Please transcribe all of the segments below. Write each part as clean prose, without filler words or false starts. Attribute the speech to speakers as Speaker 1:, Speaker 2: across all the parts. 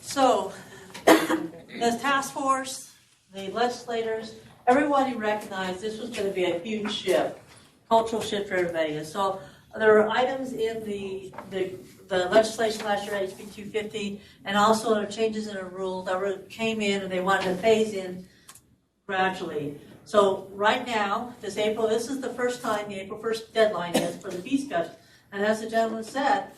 Speaker 1: So, the task force, the legislators, everybody recognized this was going to be a huge shift, cultural shift for everybody. And so there were items in the legislation last year, HB 250, and also there were changes in a rule that came in and they wanted to phase in gradually. So right now, this is the first time the April 1st deadline is for the fee schedule. And as the gentleman said,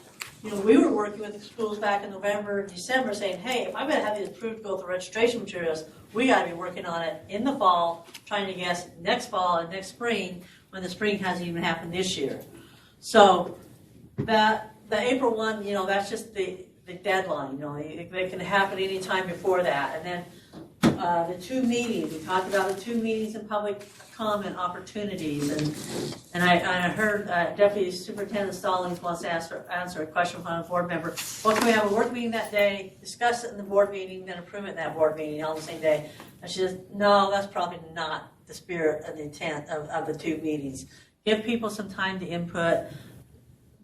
Speaker 1: we were working with the schools back in November and December saying, hey, if I'm going to have these approved to go through registration materials, we got to be working on it in the fall, trying to guess next fall and next spring, when the spring hasn't even happened this year. So the April 1, that's just the deadline. It can happen any time before that. And then the two meetings, we talked about the two meetings and public comment opportunities. And I heard Deputy Superintendent Stallings wants to answer a question from a board member. Well, can we have a board meeting that day, discuss it in the board meeting, then approve it in that board meeting on the same day? And she says, no, that's probably not the spirit and the intent of the two meetings. Give people some time to input,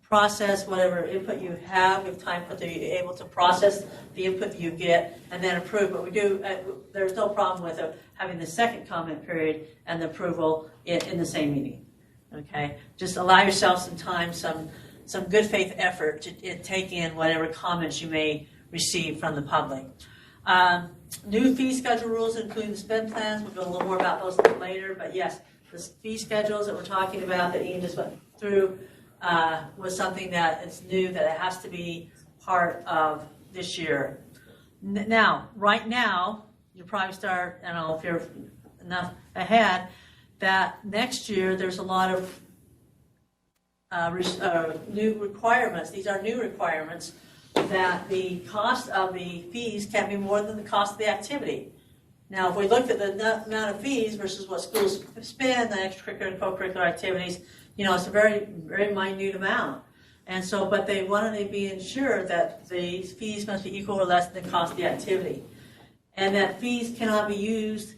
Speaker 1: process whatever input you have, give time to be able to process the input you get, and then approve. But there's no problem with having the second comment period and the approval in the same meeting. Okay, just allow yourself some time, some good faith effort to take in whatever comments you may receive from the public. New fee schedule rules, including the spend plans. We'll go a little more about those later. But yes, the fee schedules that we're talking about that Ian just went through was something that is new, that it has to be part of this year. Now, right now, you probably start, I don't know if you're enough ahead, that next year there's a lot of new requirements. These are new requirements that the cost of the fees can't be more than the cost of the activity. Now, if we looked at the amount of fees versus what schools spend, the extracurricular and co-curricular activities, it's a very, very minute amount. And so, but they wanted to be ensured that the fees must be equal or less than the cost of the activity. And that fees cannot be used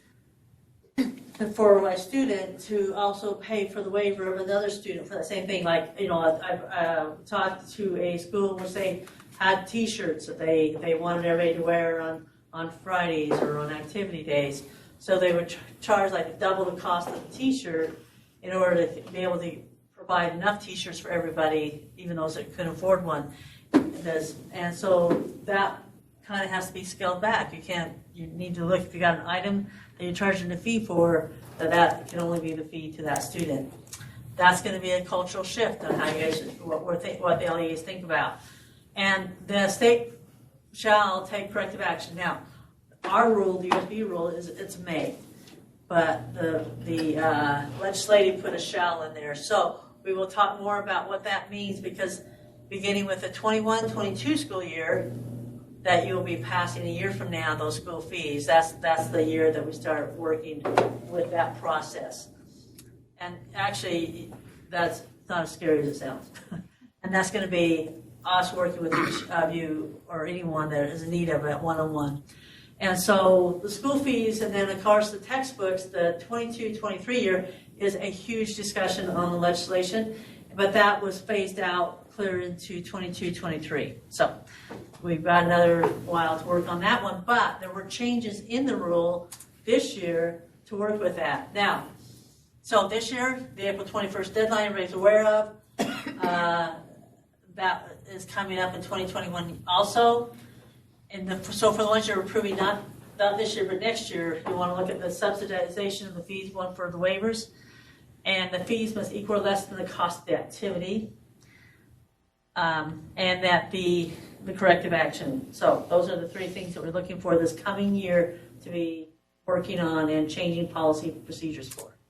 Speaker 1: for a student to also pay for the waiver of another student for the same thing. Like, I've talked to a school which they had T-shirts that they wanted everybody to wear on Fridays or on activity days. So they would charge like double the cost of the T-shirt in order to be able to provide enough T-shirts for everybody, even those that couldn't afford one. And so that kind of has to be scaled back. You need to look, if you got an item that you're charging a fee for, that can only be the fee to that student. That's going to be a cultural shift on how you guys, what the LEAs think about. And the state shall take corrective action. Now, our rule, the USB rule, is it's May. But the legislative put a shall in there. So we will talk more about what that means, because beginning with the 21-22 school year, that you'll be passing a year from now those school fees. That's the year that we start working with that process. And actually, that's not as scary as it sounds. And that's going to be us working with each of you or anyone that is in need of it one-on-one. And so the school fees, and then of course the textbooks, the 22-23 year is a huge discussion on the legislation, but that was phased out clear into 22-23. So we've got another while to work on that one, but there were changes in the rule this year to work with that. Now, so this year, the April 21st deadline, everybody's aware of, that is coming up in 2021 also. So for the ones you're approving, not this year, but next year, you want to look at the subsidization of the fees, one for the waivers. And the fees must equal or less than the cost of the activity. And that the corrective action. So those are the three things that we're looking for this coming year to be working on and changing policy procedures for.